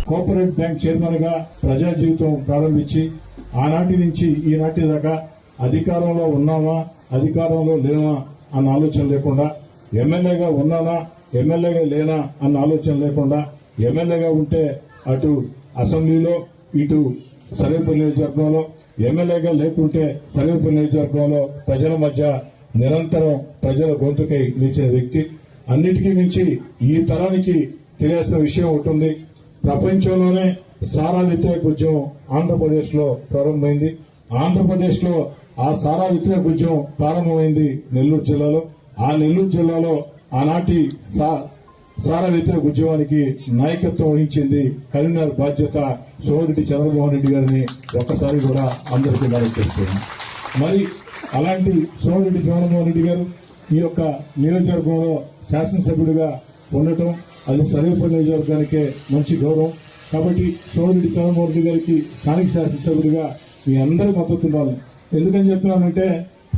Cooperative bank chairman గా ప్రజా జీవితం ప్రారంభించి ఆనాటి నుంచి ఈనాటి దాకా అధికారంలో ఉన్నామా అధికారంలో లేమా అన్న ఆలోచన లేకుండా, ఎమ్మెల్యేగా ఉన్నానా ఎమ్మెల్యేగా లేనా అన్న ఆలోచన లేకుండా, ఎమ్మెల్యేగా ఉంటే అటు అసెంబ్లీలో ఇటు సర్వేపల్లి నియోజకవర్గంలో, ఎమ్మెల్యేగా లేకుంటే సర్వేపల్లి నియోజకవర్గంలో ప్రజల మధ్య నిరంతరం ప్రజల గొంతుకై నిలిచిన వ్యక్తి. అన్నిటికీ మించి ఈ తరానికి తెలియాల్సిన విషయం ఉంటుంది. ప్రపంచంలోనే సారా వ్యతిరేక ఉద్యమం ఆంధ్రప్రదేశ్ లో ప్రారంభమైంది. ఆంధ్రప్రదేశ్ లో ఆ సారా వ్యతిరేక ఉద్యమం ప్రారంభమైంది నెల్లూరు జిల్లాలో. ఆ నెల్లూరు జిల్లాలో ఆనాటి సారా వ్యతిరేక ఉద్యమానికి నాయకత్వం వహించింది కరీంనగర్ బాధ్యత సోమిరెడ్డి చంద్రమోహన్ రెడ్డి గారిని ఒక్కసారి కూడా అందరికీ మనవి చేస్తుంది. మరి అలాంటి సోమిరెడ్డి చంద్రమోహన్ రెడ్డి గారు ఈ యొక్క నియోజకవర్గంలో శాసనసభ్యుడిగా ఉండటం అది సర్వేపల్లి నియోజకవర్గానికే మంచి గౌరవం. కాబట్టి సోమిరెడ్డి చంద్రమోహన్ రెడ్డి గారికి స్థానిక శాసనసభ్యుడిగా మీ అందరి మద్దతు ఉండాలి. ఎందుకని చెప్తున్నానంటే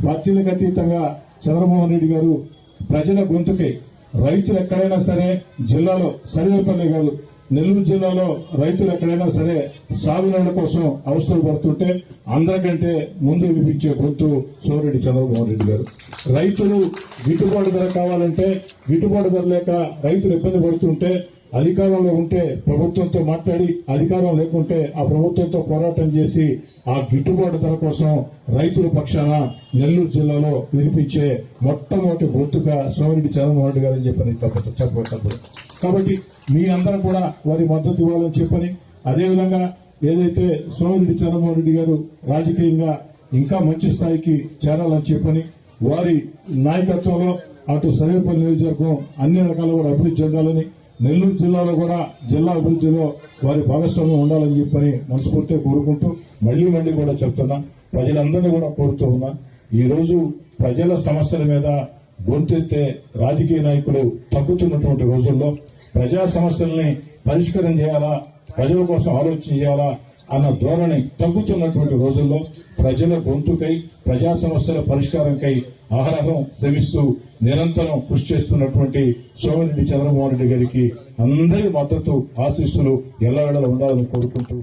పార్టీలకు అతీతంగా చంద్రమోహన్ రెడ్డి గారు ప్రజల గొంతుకై రైతులు ఎక్కడైనా సరే జిల్లాలో సర్వేపల్లి కాదు నెల్లూరు జిల్లాలో రైతులు ఎక్కడైనా సరే సాగునీళ్ల కోసం అవసరం పడుతుంటే అందరికంటే ముందు వినిపించే గొంతు సోమిరెడ్డి చంద్రమోహన్ రెడ్డి గారు. రైతులు గిట్టుబాటు ధర కావాలంటే గిట్టుబాటు ధర లేక రైతులు ఇబ్బంది పడుతుంటే అధికారంలో ఉంటే ప్రభుత్వంతో మాట్లాడి, అధికారం లేకుంటే ఆ ప్రభుత్వంతో పోరాటం చేసి ఆ గిట్టుబాటు ధర కోసం రైతుల పక్షాన నెల్లూరు జిల్లాలో వినిపించే మొట్టమొదటి గొంతుగా సోమిరెడ్డి చంద్రమోహన్ రెడ్డి గారని చెప్పని. కాబట్టి మీ అందరూ కూడా వారి మద్దతు ఇవ్వాలని చెప్పని, అదేవిధంగా ఏదైతే సోమిరెడ్డి చంద్రమోహన్ రెడ్డి గారు రాజకీయంగా ఇంకా మంచి స్థాయికి చేరాలని చెప్పని, వారి నాయకత్వంలో అటు సర్వేపల్లి నియోజకవర్గం అన్ని రకాల కూడా అభివృద్ధి చెందాలని, నెల్లూరు జిల్లాలో కూడా జిల్లా అభివృద్ధిలో వారి భాగస్వామ్యం ఉండాలని చెప్పని మనస్ఫూర్తిగా కోరుకుంటూ మళ్లీ కూడా చెప్తున్నా, ప్రజలందరినీ కూడా కోరుతూ ఉన్నా, ఈ రోజు ప్రజల సమస్యల మీద గొంతెత్తే రాజకీయ నాయకులు తగ్గుతున్నటువంటి రోజుల్లో ప్రజా సమస్యల్ని పరిష్కారం చేయాలా, ప్రజల కోసం ఆలోచన చేయాలా అన్న ధోరణి తగ్గుతున్నటువంటి రోజుల్లో ప్రజల గొంతుకై ప్రజా సమస్యల పరిష్కారంకై ఆహారం శ్రమిస్తూ నిరంతరం కృషి చేస్తున్నటువంటి సోమిరెడ్డి చంద్రమోహన్ రెడ్డి గారికి అందరి మద్దతు ఆశీస్సులు ఎల్లవేళలా ఉండాలని కోరుకుంటూ